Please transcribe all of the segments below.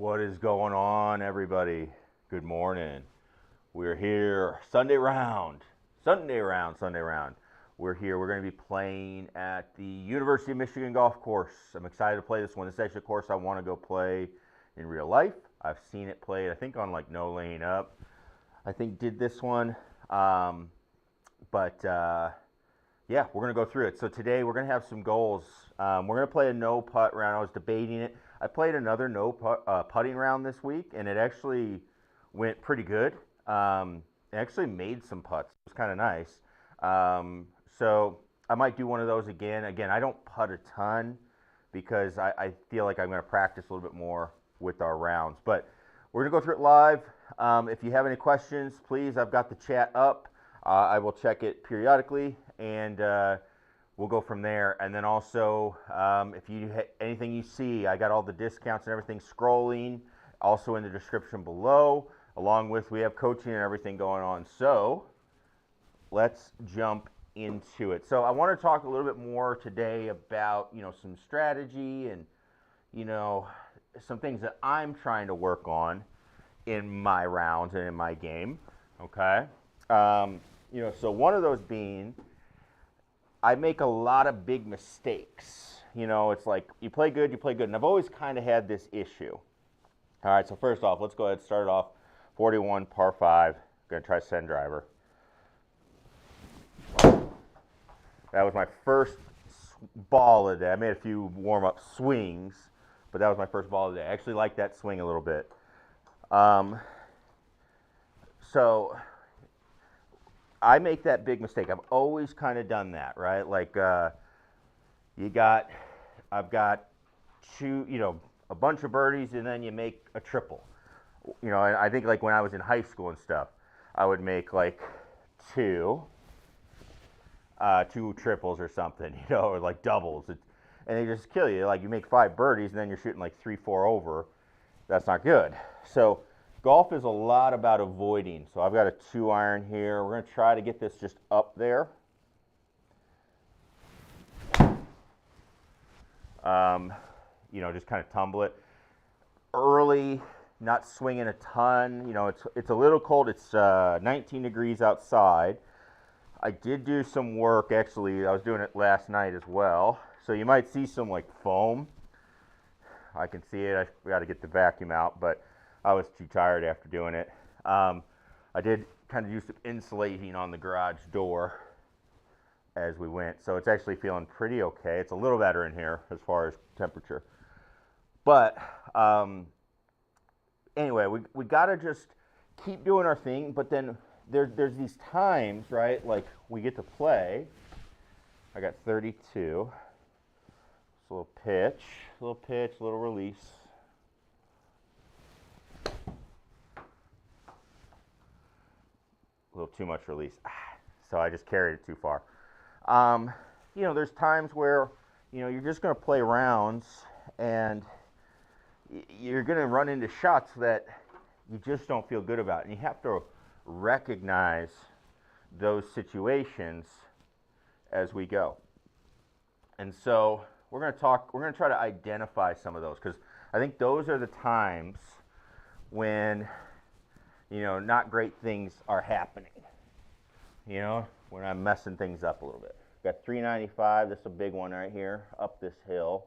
What is going on, everybody? Good morning. We're here, Sunday round. We're here. We're going to be playing at the University of Michigan golf course. I'm excited to play this one. This is actually a course I want to go play in real life. I've seen it played, I think, on like No Laying Up. I think did this one. Yeah, we're going to go through it. So today we're going to have some goals. We're going to play a no putt round. I was debating it. I played another no putting round this week, and it actually went pretty good. I actually made some putts. It was kind of nice. So I might do one of those again. Again, I don't putt a ton because I feel like I'm going to practice a little bit more with our rounds. But we're going to go through it live. If you have any questions, please, I've got the chat up. I will check it periodically, and we'll go from there. And then also, if you anything you see, I got all the discounts and everything scrolling, also in the description below, along with we have coaching and everything going on. So let's jump into it. So I want to talk a little bit more today about, some strategy and, some things that I'm trying to work on in my rounds and in my game. Okay. So one of those being, I make a lot of big mistakes. It's like you play good. And I've always kind of had this issue. All right, so first off, let's go ahead and start it off. 41, par 5. Going to try send driver. That was my first ball of the day. I made a few warm-up swings, but that was my first ball of the day. I actually like that swing a little bit. So I make that big mistake. I've always kind of done that, right? Like I've got two, a bunch of birdies, and then you make a triple. And I think like when I was in high school and stuff, I would make like two triples or something, or like doubles, and they just kill you. Like you make 5 birdies, and then you're shooting like 3, 4 over. That's not good. So golf is a lot about avoiding. So I've got a 2-iron here. We're going to try to get this just up there. Just kind of tumble it. Early, not swinging a ton. It's a little cold. It's 19 degrees outside. I did do some work, actually. I was doing it last night as well. So you might see some like foam. I can see it. I got to get the vacuum out, but I was too tired after doing it. I did kind of use some insulating on the garage door as we went, so it's actually feeling pretty okay. It's a little better in here as far as temperature. But anyway, we got to just keep doing our thing, but then there's these times, right, like we get to play. I got 32. Just a little pitch, a little release. A little too much release. So I just carried it too far. There's times where, you're just going to play rounds and you're going to run into shots that you just don't feel good about. And you have to recognize those situations as we go. And so we're going to try to identify some of those, because I think those are the times when, not great things are happening. When I'm messing things up a little bit. Got 395, this is a big one right here, up this hill.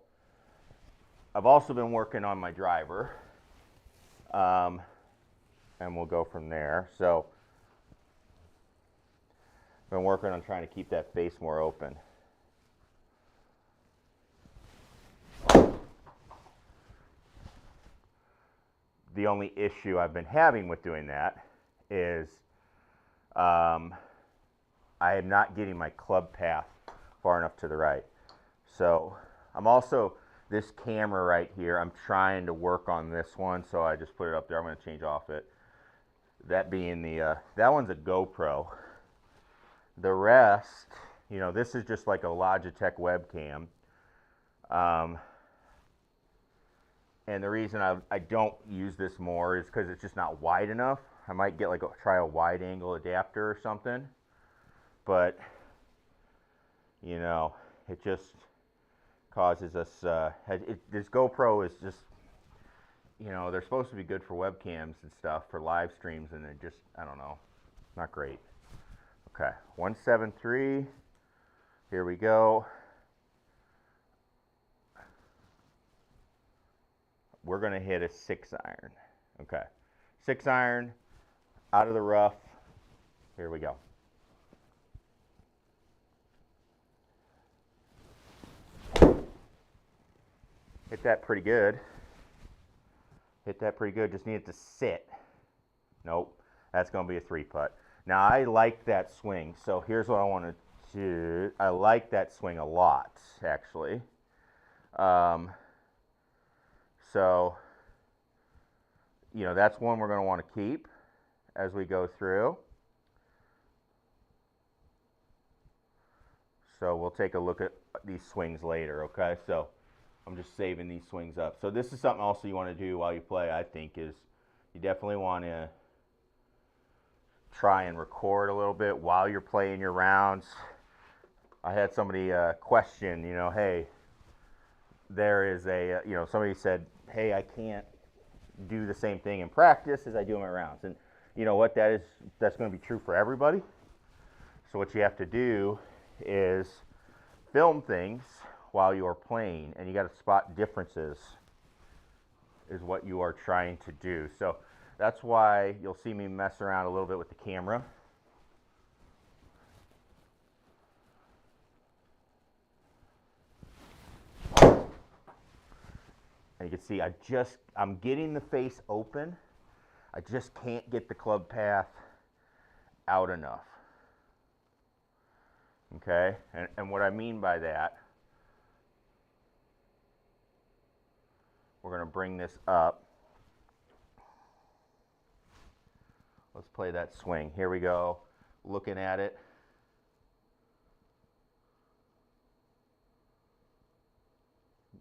I've also been working on my driver, and we'll go from there. So, I've been working on trying to keep that face more open. The only issue I've been having with doing that is I am not getting my club path far enough to the right. So I'm also, this camera right here, I'm trying to work on this one, so I just put it up there. I'm going to change off it. That being that one's a GoPro. The rest, this is just like a Logitech webcam. And the reason I don't use this more is because it's just not wide enough. I might get try a wide angle adapter or something. But, it just causes us, this GoPro is just, you know, they're supposed to be good for webcams and stuff for live streams, and it just, I don't know, not great. Okay, 173. Here we go. We're going to hit a 6 iron. Okay, 6 iron out of the rough. Here we go. Hit that pretty good. Hit that pretty good. Just need it to sit. Nope, that's going to be a 3 putt. Now, I like that swing, so here's what I want to do. I like that swing a lot, actually. So, you know, that's one we're going to want to keep as we go through. So we'll take a look at these swings later, okay? So I'm just saving these swings up. So this is something also you want to do while you play, I think, is you definitely want to try and record a little bit while you're playing your rounds. I had somebody question, you know, hey, there is a, you know, somebody said, hey, I can't do the same thing in practice as I do in my rounds. And you know what, that's going to be true for everybody. So what you have to do is film things while you are playing, and you got to spot differences is what you are trying to do. So that's why you'll see me mess around a little bit with the camera. And you can see I'm getting the face open. I just can't get the club path out enough. Okay, and what I mean by that, we're going to bring this up. Let's play that swing. Here we go. Looking at it.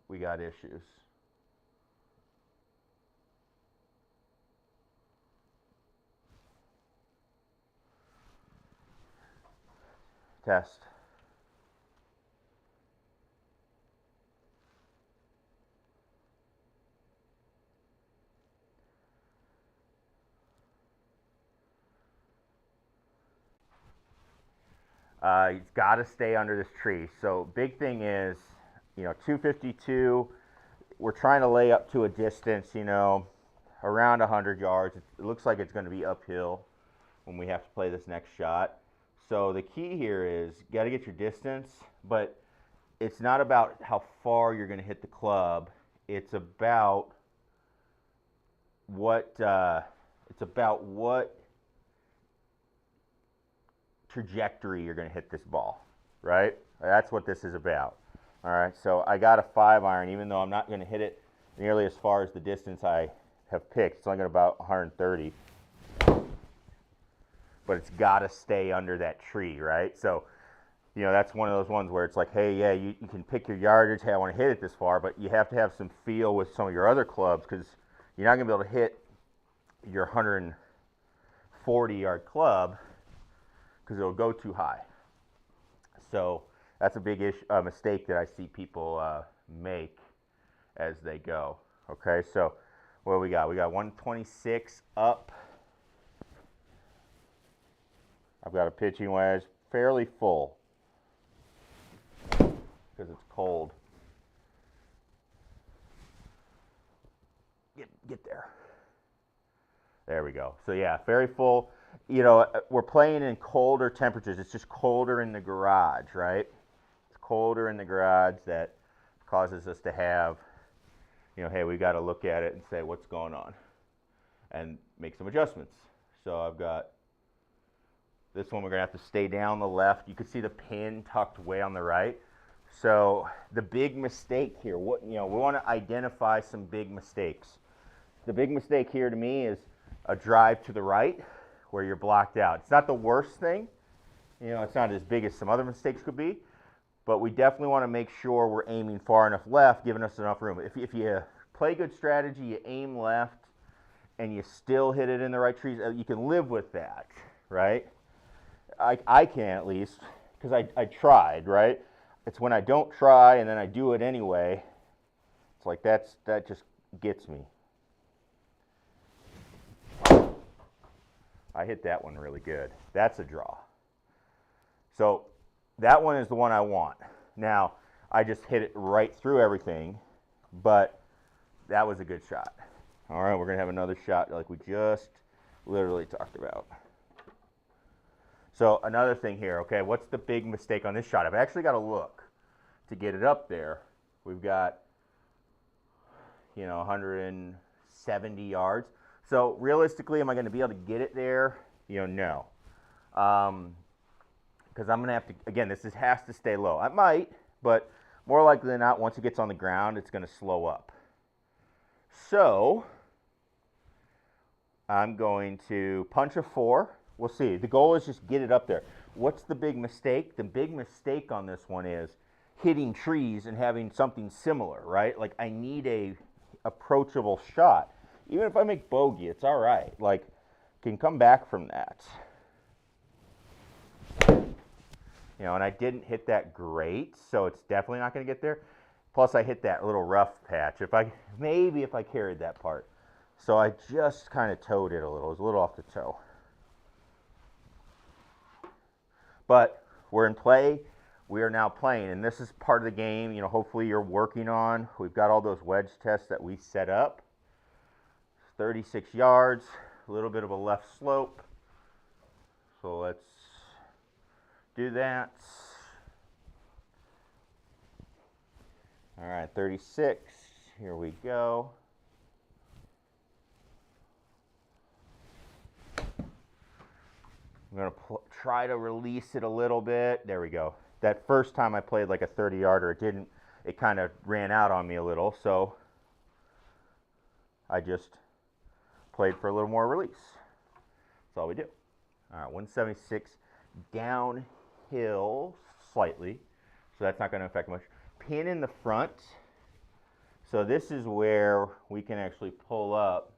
We got issues. Test. It's got to stay under this tree. So big thing is, you know, 252, we're trying to lay up to a distance, you know, around 100 yards. It looks like it's going to be uphill when we have to play this next shot. So the key here is you got to get your distance, but it's not about how far you're going to hit the club. It's about what trajectory you're going to hit this ball, right? That's what this is about. All right, so I got a 5 iron, even though I'm not going to hit it nearly as far as the distance I have picked. It's only going to about 130. But it's got to stay under that tree, right? So, you know, that's one of those ones where it's like, hey, yeah, you can pick your yardage. Hey, I want to hit it this far, but you have to have some feel with some of your other clubs because you're not going to be able to hit your 140-yard club because it'll go too high. So that's a big mistake that I see people make as they go. Okay, so what do we got? We got 126 up. I've got a pitching wedge fairly full because it's cold. Get there. There we go. So yeah, very full. You know, we're playing in colder temperatures. It's just colder in the garage, right? It's colder in the garage that causes us to have, you know, hey, we got to look at it and say what's going on and make some adjustments. So I've got this one, we're going to have to stay down the left. You can see the pin tucked way on the right. So the big mistake here, we want to identify some big mistakes. The big mistake here to me is a drive to the right where you're blocked out. It's not the worst thing. You know, it's not as big as some other mistakes could be, but we definitely want to make sure we're aiming far enough left, giving us enough room. If you play good strategy, you aim left, and you still hit it in the right trees, you can live with that, right? I can at least, because I tried, right? It's when I don't try and then I do it anyway, it's like that just gets me. I hit that one really good. That's a draw. So that one is the one I want. Now, I just hit it right through everything, but that was a good shot. All right, we're going to have another shot like we just literally talked about. So another thing here, okay, what's the big mistake on this shot? I've actually got to look to get it up there. We've got, 170 yards. So realistically, am I going to be able to get it there? No. Because I'm going to have to, again, this has to stay low. I might, but more likely than not, once it gets on the ground, it's going to slow up. So I'm going to punch a 4. We'll see. The goal is just get it up there. What's the big mistake? The big mistake on this one is hitting trees and having something similar, right? Like, I need a approachable shot. Even if I make bogey, it's all right. Like, can come back from that. And I didn't hit that great, so it's definitely not going to get there. Plus, I hit that little rough patch. Maybe if I carried that part. So I just kind of towed it a little. It was a little off the toe. But we're in play. We are now playing, and this is part of the game, hopefully you're working on. We've got all those wedge tests that we set up. 36 yards, a little bit of a left slope. So let's do that. All right, 36, here we go. I'm going to try to release it a little bit. There we go. That first time I played like a 30-yarder, it kind of ran out on me a little, so I just played for a little more release. That's all we do. All right, 176 downhill slightly, so that's not going to affect much. Pin in the front, so this is where we can actually pull up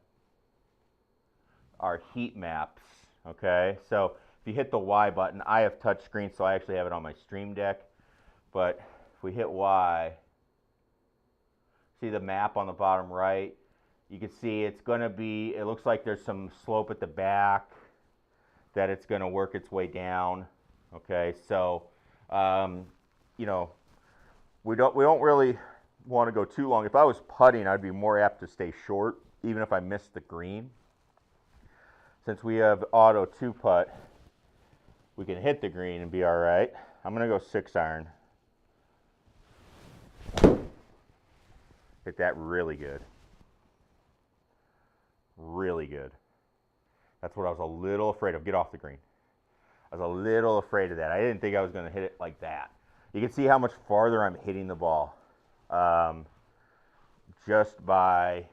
our heat maps, okay? So if you hit the Y button, I have touch screen, so I actually have it on my Stream Deck, but if we hit Y, see the map on the bottom right? You can see it's going to be, it looks like there's some slope at the back that it's going to work its way down, okay? So, we don't really want to go too long. If I was putting, I'd be more apt to stay short, even if I missed the green. Since we have auto 2-putt, we can hit the green and be all right. I'm going to go 6-iron. Hit that really good. Really good. That's what I was a little afraid of. Get off the green. I was a little afraid of that. I didn't think I was going to hit it like that. You can see how much farther I'm hitting the ball just by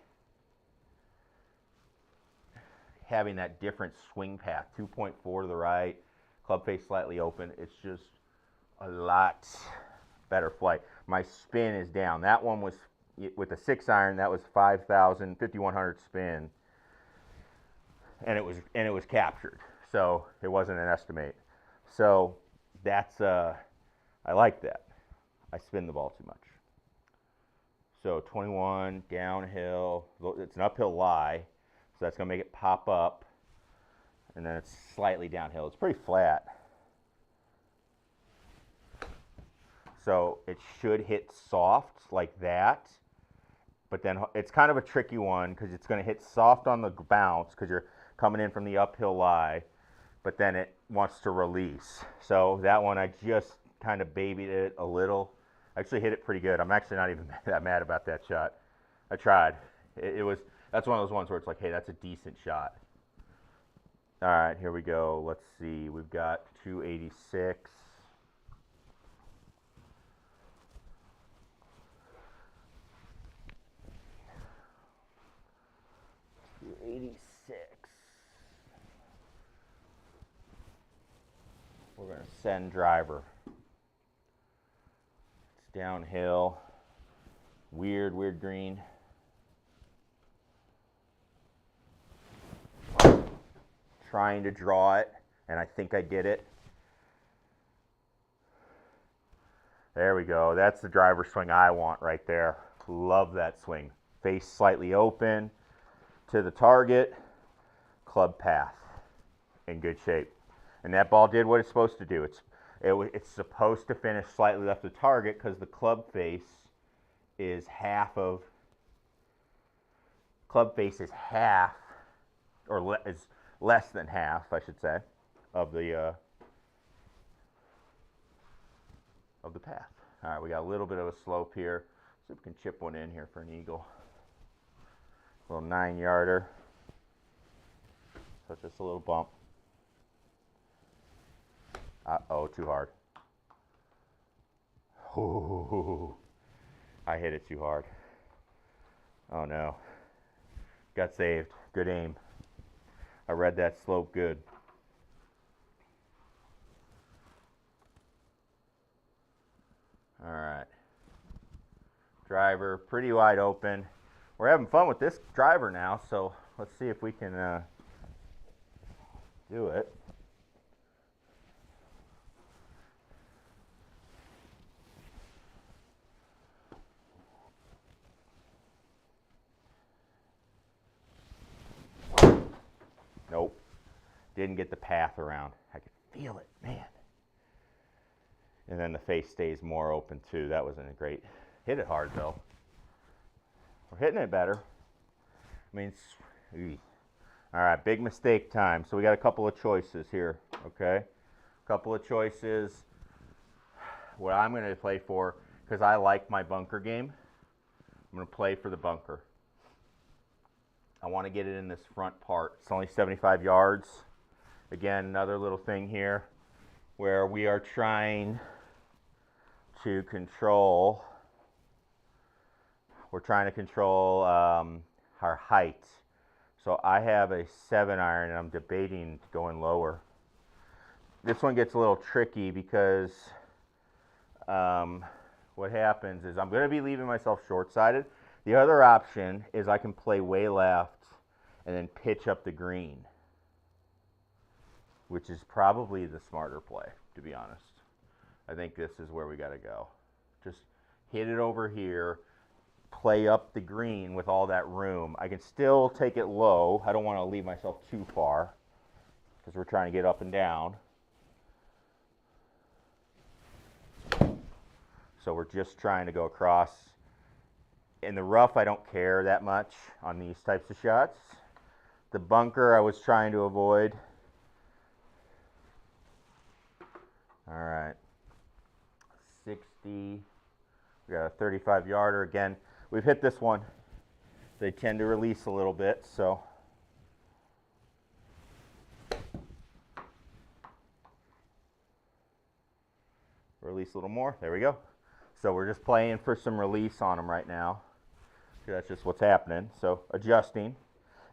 having that different swing path. 2.4 to the right, club face slightly open. It's just a lot better flight. My spin is down. That one was, with the 6-iron, that was 5,000, 5,100 spin. And it was captured, so it wasn't an estimate. So that's I like that. I spin the ball too much. So 21 downhill. It's an uphill lie, so that's gonna make it pop up, and then it's slightly downhill. It's pretty flat, so it should hit soft like that. But then it's kind of a tricky one because it's going to hit soft on the bounce because you're coming in from the uphill lie, but then it wants to release. So that one, I just kind of babied it a little. I actually hit it pretty good. I'm actually not even that mad about that shot. I tried. That's one of those ones where it's like, hey, that's a decent shot. All right, here we go. Let's see. We've got 286. 86. We're going to send driver. It's downhill. Weird green. Trying to draw it, and I think I did it. There we go. That's the driver swing I want right there. Love that swing. Face slightly open to the target, club path. in good shape. And that ball did what it's supposed to do. It's supposed to finish slightly left of target because the club face is half, or is less than half, I should say, of the path. All right, we got a little bit of a slope here. See if we can chip one in here for an eagle. A little 9-yarder. So just a little bump. Oh, too hard. Ooh, I hit it too hard. Oh no. Got saved. Good aim. I read that slope good. All right. Driver pretty wide open. We're having fun with this driver now, so let's see if we can do it. Nope. Didn't get the path around. I could feel it, man. And then the face stays more open too. That wasn't a great. Hit it hard though. We're hitting it better. I mean, all right, big mistake time. So we got a couple of choices here, okay? A couple of choices. What I'm going to play for, because I like my bunker game, I'm going to play for the bunker. I want to get it in this front part. It's only 75 yards. Again, another little thing here where we are trying to control, our height. So I have a 7-iron and I'm debating going lower. This one gets a little tricky because what happens is I'm going to be leaving myself short-sided. The other option is I can play way left and then pitch up the green, which is probably the smarter play, to be honest. I think this is where we got to go. Just hit it over here, play up the green with all that room. I can still take it low. I don't want to leave myself too far because we're trying to get up and down. So we're just trying to go across. In the rough, I don't care that much on these types of shots. The bunker I was trying to avoid. All right, 60. We got a 35-yarder. Again, we've hit this one. They tend to release a little bit, so. Release a little more. There we go. So we're just playing for some release on them right now. That's just what's happening. So adjusting.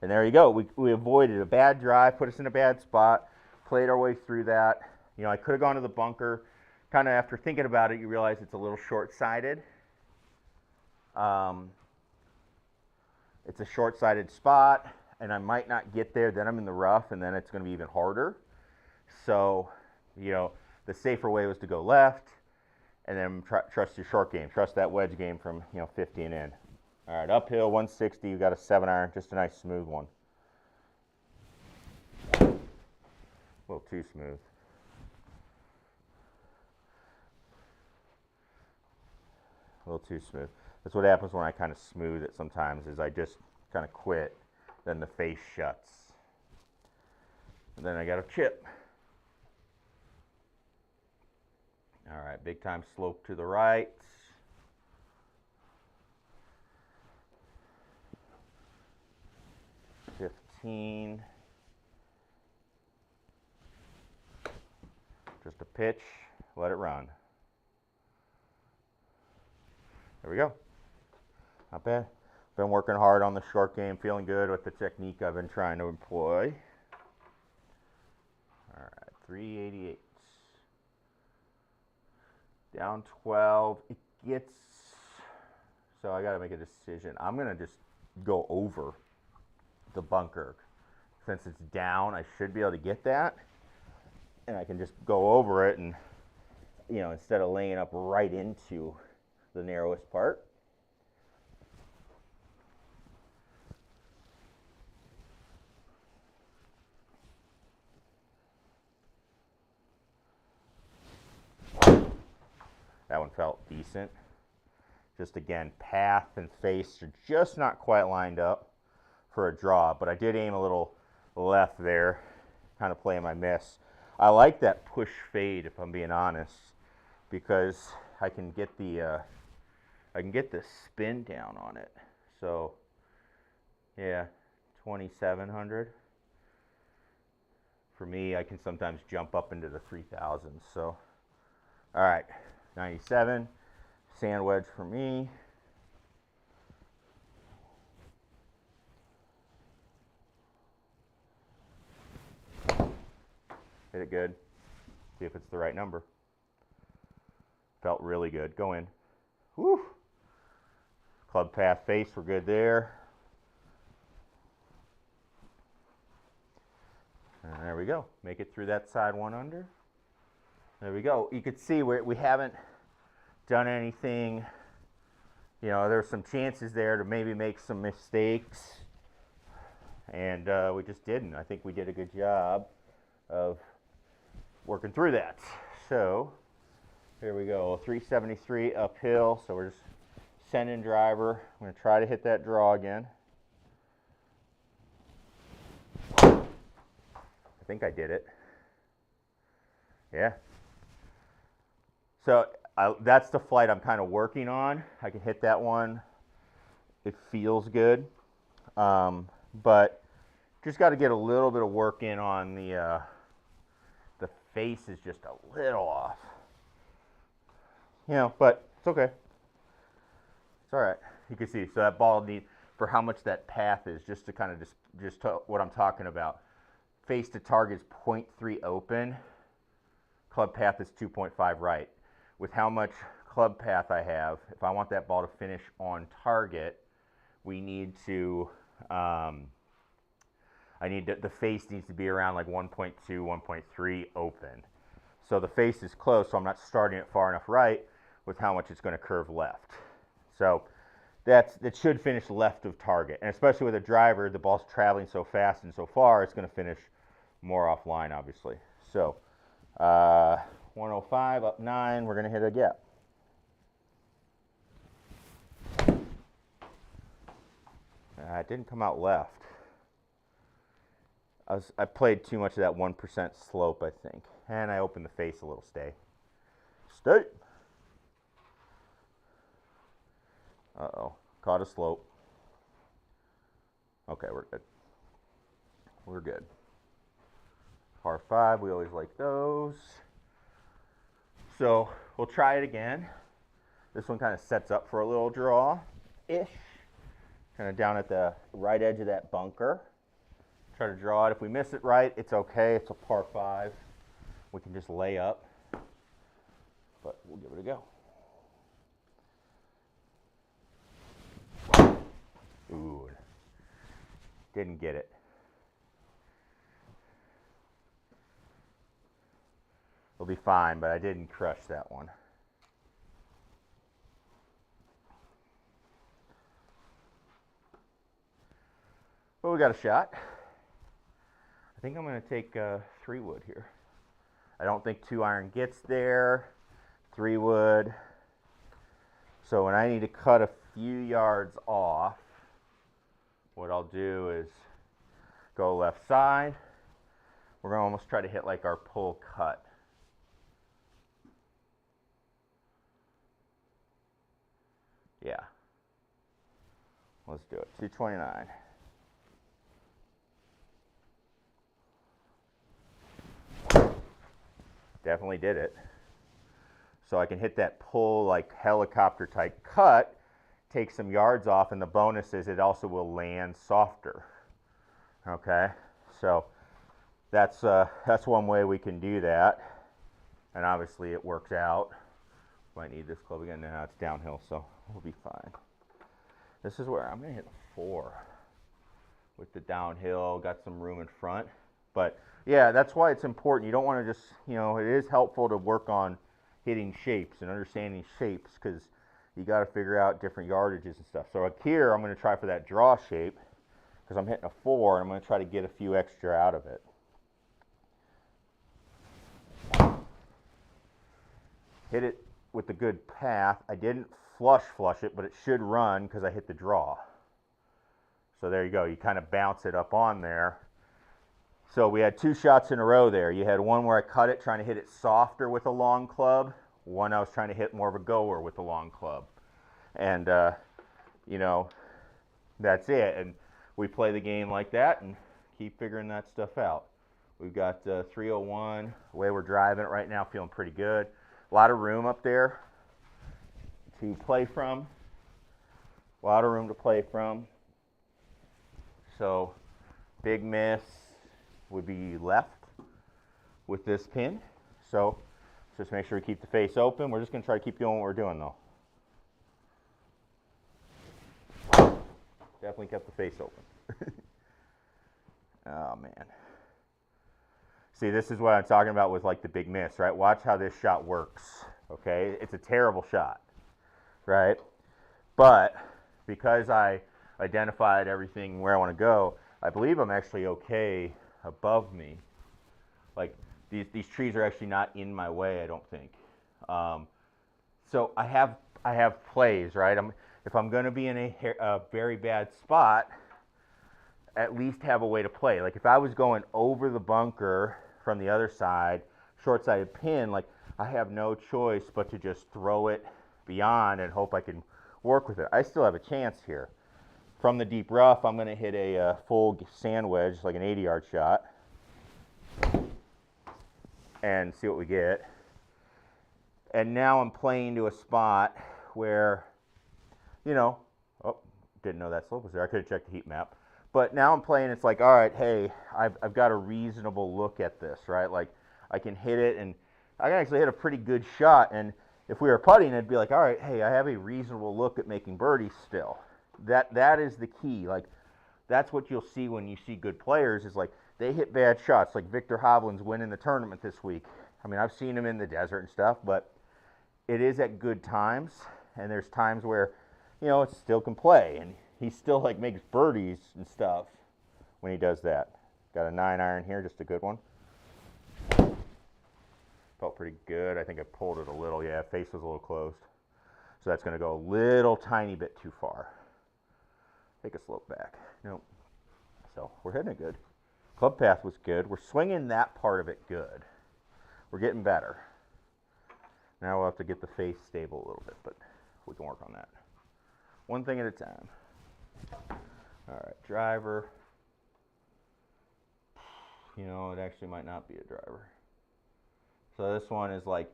And there you go. We avoided a bad drive, put us in a bad spot, played our way through that. You know, I could have gone to the bunker. Kind of after thinking about it, you realize it's a little short-sighted. It's a short-sighted spot, and I might not get there. Then I'm in the rough, and then it's going to be even harder. So, you know, the safer way was to go left, and then trust your short game. Trust that wedge game from, 50 and in. All right, uphill, 160. You got a 7-iron, just a nice smooth one. A little too smooth. A little too smooth. That's what happens when I kind of smooth it sometimes, is I just kind of quit. Then the face shuts. And then I got a chip. All right, big time slope to the right. Just a pitch, let it run. There we go. Not bad. Been working hard on the short game, feeling good with the technique I've been trying to employ. All right, 388. Down 12. It gets, so I got to make a decision. I'm going to just go over the bunker. Since it's down, I should be able to get that. And I can just go over it and, instead of laying up right into the narrowest part. decent. Just again, path and face are just not quite lined up for a draw, but I did aim a little left there, kind of playing my miss. I like that push fade, if I'm being honest, because I can get the spin down on it. So yeah, 2,700. For me, I can sometimes jump up into the 3,000s. So all right, 97. Sand wedge for me. Hit it good. See if it's the right number. Felt really good. Go in. Woo! Club path face, we're good there. And there we go. Make it through that side 1 under. There we go. You can see we haven't done anything. You know, there's some chances there to maybe make some mistakes, and we just didn't. I think we did a good job of working through that. So here we go, 373 uphill. So we're just sending driver. I'm going to try to hit that draw again. I think I did it. Yeah. So that's the flight I'm kind of working on. I can hit that one. It feels good. But just got to get a little bit of work in on the face is just a little off. You know, but it's okay. It's all right. You can see, so that ball needs, for how much that path is, just to kind of just what I'm talking about. Face to target is 0.3 open. Club path is 2.5 right. With how much club path I have, if I want that ball to finish on target, we need to, the face needs to be around like 1.2, 1.3 open. So the face is close, so I'm not starting it far enough right with how much it's going to curve left. So that should finish left of target. And especially with a driver, the ball's traveling so fast and so far, it's going to finish more offline, obviously. So 105 up 9, we're going to hit a gap. It didn't come out left. I played too much of that 1% slope, I think. And I opened the face a little. Stay. Uh-oh. Caught a slope. Okay, we're good. We're good. Par 5, we always like those. So we'll try it again. This one kind of sets up for a little draw-ish. Kind of down at the right edge of that bunker. Try to draw it. If we miss it right, it's okay. It's a par 5. We can just lay up. But we'll give it a go. Ooh. Didn't get it. It'll be fine, but I didn't crush that one. But we got a shot. I think I'm going to take 3 wood here. I don't think 2 iron gets there. 3 wood. So when I need to cut a few yards off, what I'll do is go left side. We're going to almost try to hit like our pull cut. Yeah. Let's do it. 229. Definitely did it. So I can hit that pull like helicopter type cut, take some yards off, and the bonus is it also will land softer. Okay, so that's one way we can do that, and obviously it works out. Might need this club again. Now it's downhill, so we'll be fine. This is where I'm gonna hit a 4 with the downhill. Got some room in front, but yeah, that's why it's important. You don't want to just, you know, it is helpful to work on hitting shapes and understanding shapes, because you got to figure out different yardages and stuff. So like here, I'm going to try for that draw shape, because I'm hitting a 4, and I'm going to try to get a few extra out of it. Hit it with the good path. I didn't flush it, but it should run because I hit the draw. So there you go. You kind of bounce it up on there. So we had 2 shots in a row there. You had one where I cut it, trying to hit it softer with a long club. One I was trying to hit more of a goer with a long club. And, you know, that's it. And we play the game like that and keep figuring that stuff out. We've got 301. The way we're driving it right now, feeling pretty good. A lot of room up there to play from. A lot of room to play from. So big miss would be left with this pin. So just make sure we keep the face open. We're just going to try to keep doing what we're doing though. Definitely kept the face open. Oh man. See, this is what I'm talking about with like the big miss, right? Watch how this shot works, okay? It's a terrible shot, right? But because I identified everything where I want to go, I believe I'm actually okay above me. Like these trees are actually not in my way, I don't think. So I have plays, right? If I'm going to be in a very bad spot, at least have a way to play. Like if I was going over the bunker from the other side, short-sided pin, like I have no choice but to just throw it beyond and hope I can work with it. I still have a chance here. From the deep rough, I'm going to hit a full sand wedge, like an 80-yard shot, and see what we get. And now I'm playing to a spot where, you know, oh, didn't know that slope was there. I could have checked the heat map. But now I'm playing, it's like, all right, hey, I've got a reasonable look at this, right? Like, I can hit it, and I can actually hit a pretty good shot. And if we were putting, it'd be like, all right, hey, I have a reasonable look at making birdies still. That is the key. Like, that's what you'll see when you see good players is, like, they hit bad shots. Like Victor Hovland's winning the tournament this week. I mean, I've seen him in the desert and stuff, but it is at good times. And there's times where, you know, it still can play. And he still like makes birdies and stuff when he does that. Got a 9-iron here, just a good one. Felt pretty good. I think I pulled it a little. Yeah, face was a little closed. So that's going to go a little tiny bit too far. Take a slope back. Nope. So we're hitting it good. Club path was good. We're swinging that part of it good. We're getting better. Now we'll have to get the face stable a little bit, but we can work on that. One thing at a time. All right, driver. You know, it actually might not be a driver. So this one is like,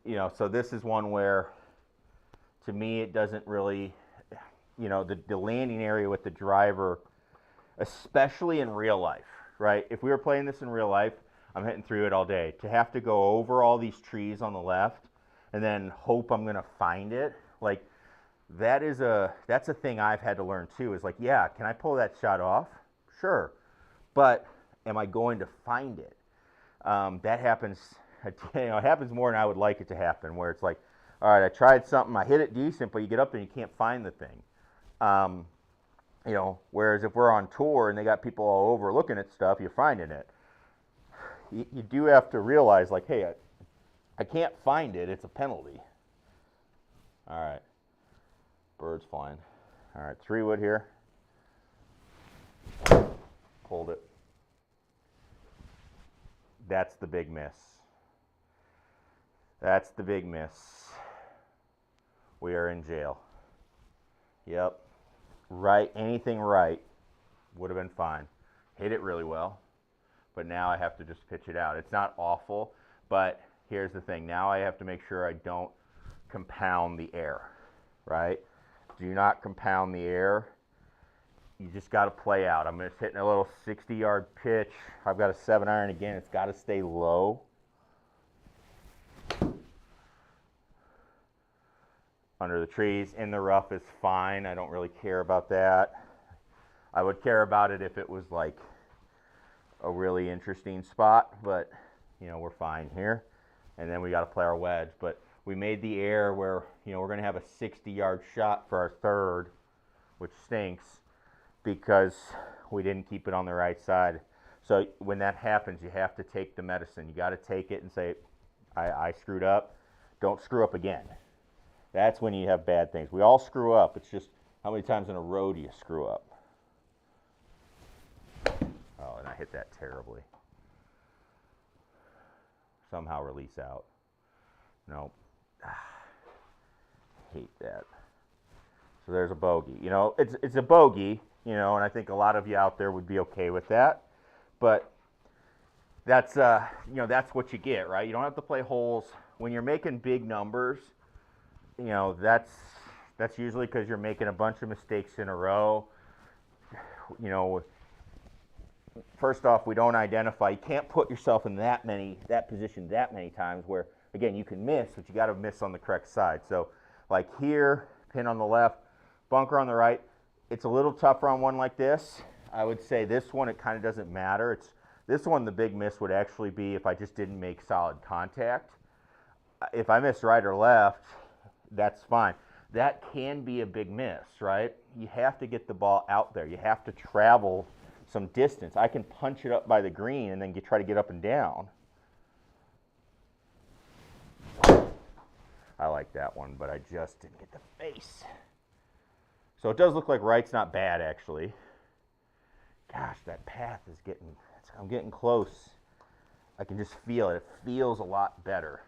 you know, so this is one where, to me, it doesn't really, you know, the landing area with the driver, especially in real life, right? If we were playing this in real life, I'm hitting through it all day. To have to go over all these trees on the left and then hope I'm going to find it, like, that's a thing I've had to learn too, is like, yeah, can I pull that shot off? Sure. But am I going to find it? That happens, you know, it happens more than I would like it to happen, where it's like, all right, I tried something, I hit it decent, but you get up there and you can't find the thing. You know, whereas if we're on tour and they got people all over looking at stuff, you're finding it. You do have to realize, like, hey, I can't find it, it's a penalty. All right. Birds flying. All right, 3-wood here. Hold it. That's the big miss. That's the big miss. We are in jail. Yep. Right, anything right would have been fine. Hit it really well, but now I have to just pitch it out. It's not awful, but here's the thing. Now I have to make sure I don't compound the air, right? Do not compound the air. You just got to play out. I'm just hitting a little 60-yard pitch. I've got a 7-iron again. It's got to stay low. Under the trees. In the rough is fine. I don't really care about that. I would care about it if it was like a really interesting spot, but you know, we're fine here. And then we got to play our wedge. But we made the air where, you know, we're going to have a 60-yard shot for our third, which stinks because we didn't keep it on the right side. So when that happens, you have to take the medicine. You got to take it and say, I screwed up. Don't screw up again. That's when you have bad things. We all screw up. It's just how many times in a row do you screw up? Oh, and I hit that terribly. Somehow release out. Nope. Hate that. So there's a bogey. You know, it's a bogey, you know, and I think a lot of you out there would be okay with that. But that's you know, that's what you get, right? You don't have to play holes when you're making big numbers. You know, that's usually because you're making a bunch of mistakes in a row. You know, first off, we don't identify. You can't put yourself in that position that many times where, again, you can miss, but you got to miss on the correct side. So, like here, pin on the left, bunker on the right. It's a little tougher on one like this. I would say this one, it kind of doesn't matter. This one, the big miss would actually be if I just didn't make solid contact. If I miss right or left, that's fine. That can be a big miss, right? You have to get the ball out there. You have to travel some distance. I can punch it up by the green and then try to get up and down. I like that one, but I just didn't get the face. So it does look like right's not bad, actually. Gosh, that path is I'm getting close. I can just feel it. It feels a lot better.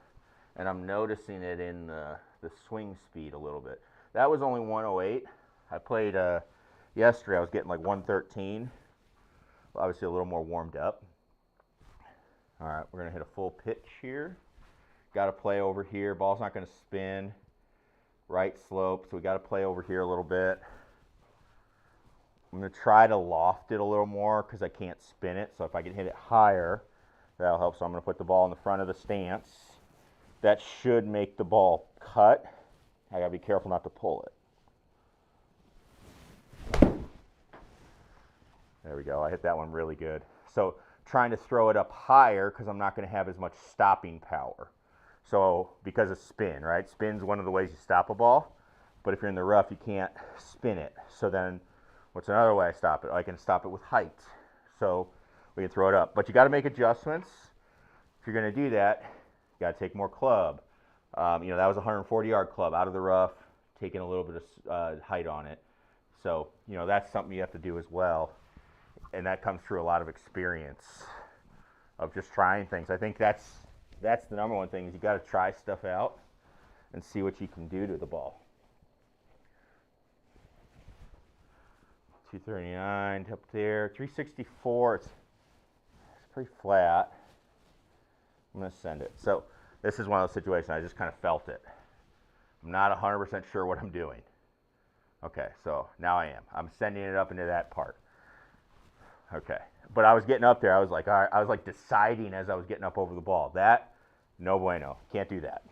And I'm noticing it in the swing speed a little bit. That was only 108. I played yesterday, I was getting like 113. Obviously a little more warmed up. All right, we're gonna hit a full pitch here. Got to play over here. Ball's not gonna spin. Right slope, so we got to play over here a little bit. I'm gonna try to loft it a little more because I can't spin it. So if I can hit it higher, that'll help. So I'm gonna put the ball in the front of the stance. That should make the ball cut. I gotta be careful not to pull it. There we go. I hit that one really good. So trying to throw it up higher because I'm not going to have as much stopping power. So because of spin, right? Spin's one of the ways you stop a ball. But if you're in the rough, you can't spin it. So then what's another way I stop it? I can stop it with height. So we can throw it up. But you got to make adjustments. If you're going to do that, you got to take more club. You know, that was a 140-yard club out of the rough, taking a little bit of height on it. So, you know, that's something you have to do as well. And that comes through a lot of experience of just trying things. I think that's the number one thing is you got to try stuff out and see what you can do to the ball. 239 up there, 364. It's pretty flat. I'm going to send it. So this is one of those situations I just kind of felt it. I'm not 100% sure what I'm doing. Okay, so now I am. I'm sending it up into that part. Okay, but I was getting up there. I was like, all right, I was like deciding as I was getting up over the ball. That, no bueno. Can't do that.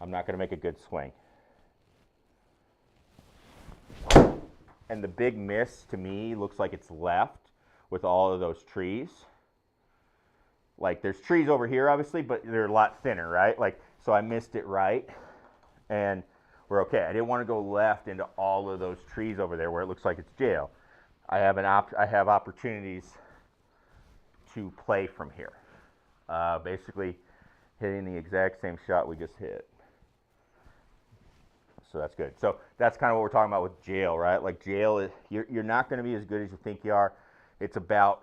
I'm not going to make a good swing. And the big miss to me looks like it's left with all of those trees. Like there's trees over here, obviously, but they're a lot thinner, right? Like, so I missed it right, and we're okay. I didn't want to go left into all of those trees over there where it looks like it's jail. I have opportunities to play from here. Basically hitting the exact same shot we just hit. So that's good. So that's kind of what we're talking about with jail, right? Like jail is, you're not going to be as good as you think you are. It's about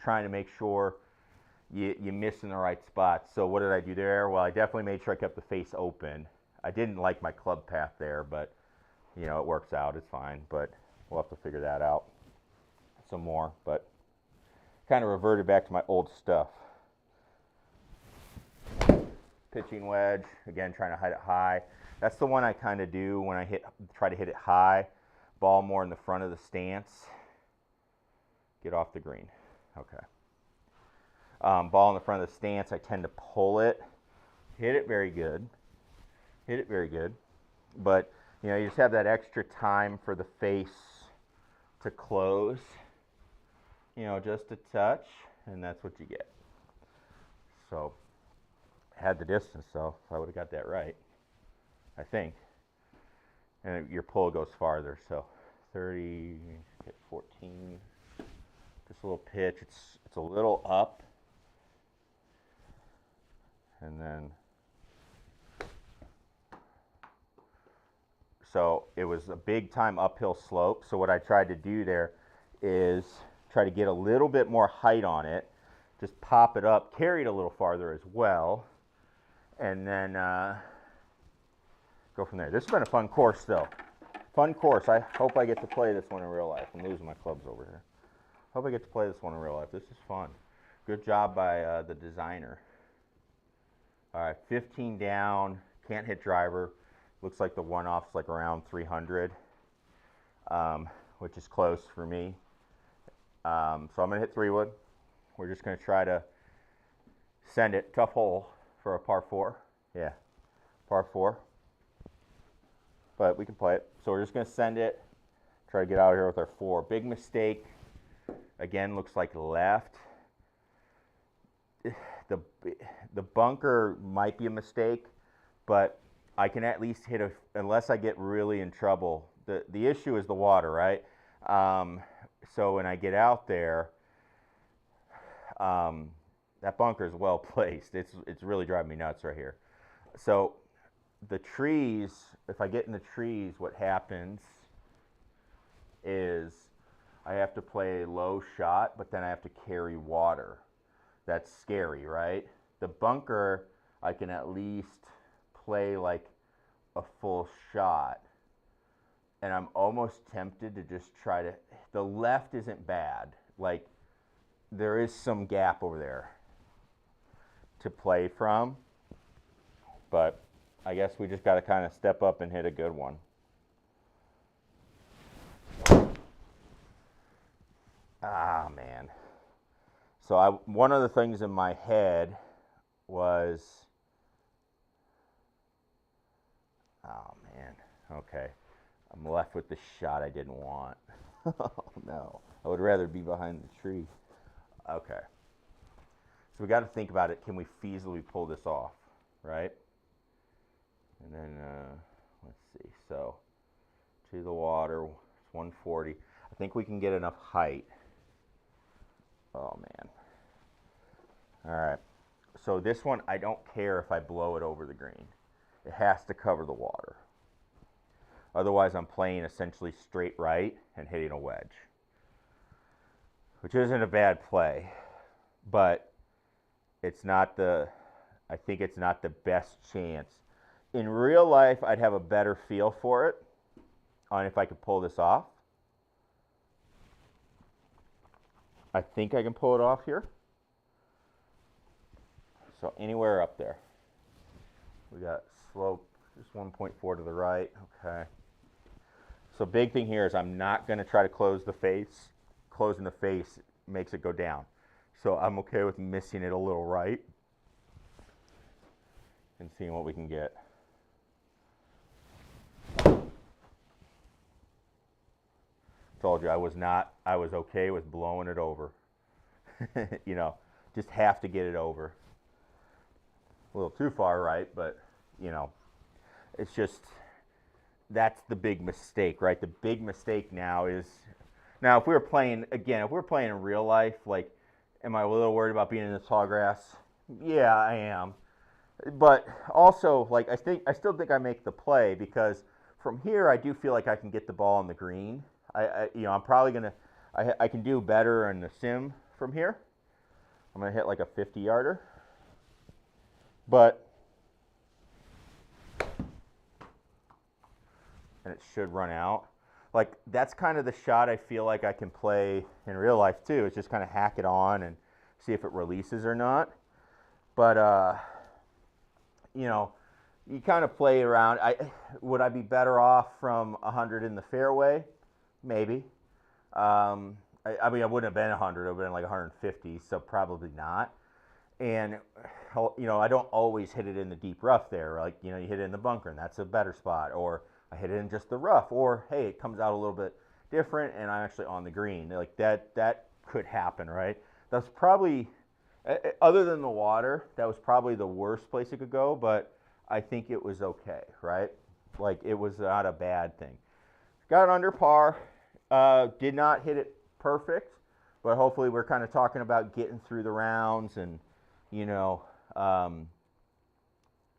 trying to make sure you miss in the right spots. So what did I do there? Well, I definitely made sure I kept the face open. I didn't like my club path there, but you know, it works out. It's fine, but we'll have to figure that out some more. But kind of reverted back to my old stuff. Pitching wedge, again, trying to hit it high. That's the one I kind of do when I try to hit it high. Ball more in the front of the stance. Get off the green. Okay. Ball in the front of the stance, I tend to pull it. Hit it very good. Hit it very good. But, you know, you just have that extra time for the face to close. You know, just a touch, and that's what you get. So, had the distance, so I would have got that right, I think. And your pull goes farther, so 30, get 14. Just a little pitch. It's a little up, and then So it was a big time uphill slope. So what I tried to do there is try to get a little bit more height on it, just pop it up, carry it a little farther as well, and then go from there. This has been a fun course though. Fun course. I hope I get to play this one in real life. I'm losing my clubs over here. Hope I get to play this one in real life. This is fun. Good job by the designer. All right, 15 down, can't hit driver. Looks like the one-off's like around 300, which is close for me. So I'm going to hit 3-wood. We're just going to try to send it. Tough hole for a par 4. Yeah, par 4. But we can play it. So we're just going to send it, try to get out of here with our 4. Big mistake. Again, looks like left. The bunker might be a mistake, but I can at least hit a, unless I get really in trouble. The issue is the water, right? So when I get out there, that bunker is well placed. It's really driving me nuts right here. So the trees, if I get in the trees, what happens is I have to play a low shot, but then I have to carry water. That's scary, right? The bunker, I can at least play like a full shot. And I'm almost tempted to just try to, the left isn't bad. Like, there is some gap over there to play from. But I guess we just got to kind of step up and hit a good one. Ah, man. So one of the things in my head was, oh man, okay. I'm left with the shot I didn't want. Oh no, I would rather be behind the tree. Okay. So we got to think about it. Can we feasibly pull this off, right? And then, let's see. So to the water, it's 140. I think we can get enough height. Oh man. All right. So this one, I don't care if I blow it over the green. It has to cover the water. Otherwise, I'm playing essentially straight right and hitting a wedge, which isn't a bad play, but it's not the, I think it's not the best chance. In real life, I'd have a better feel for it on if I could pull this off. I think I can pull it off here. So anywhere up there. We got slope, just 1.4 to the right. Okay. So big thing here is I'm not going to try to close the face. Closing the face makes it go down. So I'm okay with missing it a little right and seeing what we can get. Told you I was okay with blowing it over. You know, just have to get it over. A little too far right, but you know, it's just, that's the big mistake, right? The big mistake now is, now if we were playing, again, if we were playing in real life, like, am I a little worried about being in the tall grass? Yeah, I am. But also, like, I still think I make the play, because from here I do feel like I can get the ball on the green. You know, I'm probably gonna, I can do better in the sim from here. I'm gonna hit like a 50-yarder, but, and it should run out. Like, that's kind of the shot I feel like I can play in real life too. It's just kind of hack it on and see if it releases or not. But you know, you kind of play around. Would I be better off from 100 in the fairway? Maybe. I mean, I wouldn't have been 100. I would have been like 150, so probably not. And, you know, I don't always hit it in the deep rough there. Like, you know, you hit it in the bunker, and that's a better spot. Or I hit it in just the rough. Or, hey, it comes out a little bit different, and I'm actually on the green. Like, that could happen, right? That's probably, other than the water, that was probably the worst place it could go, but I think it was okay, right? Like, it was not a bad thing. Got it under par. Did not hit it perfect, but hopefully we're kind of talking about getting through the rounds and, you know,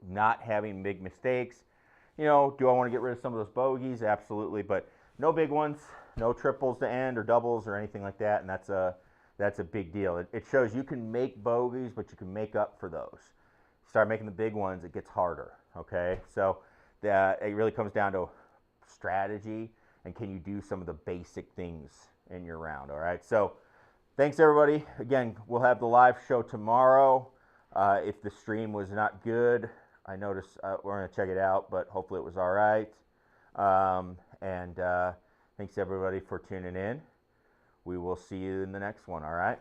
not having big mistakes. You know, do I want to get rid of some of those bogeys? Absolutely, but no big ones, no triples to end or doubles or anything like that, and that's a big deal. It shows you can make bogeys, but you can make up for those. Start making the big ones, it gets harder. Okay, so it really comes down to strategy and can you do some of the basic things in your round. All right, so thanks everybody. Again, we'll have the live show tomorrow. If the stream was not good, I noticed we're going to check it out, but hopefully it was all right. And thanks everybody for tuning in. We will see you in the next one, all right?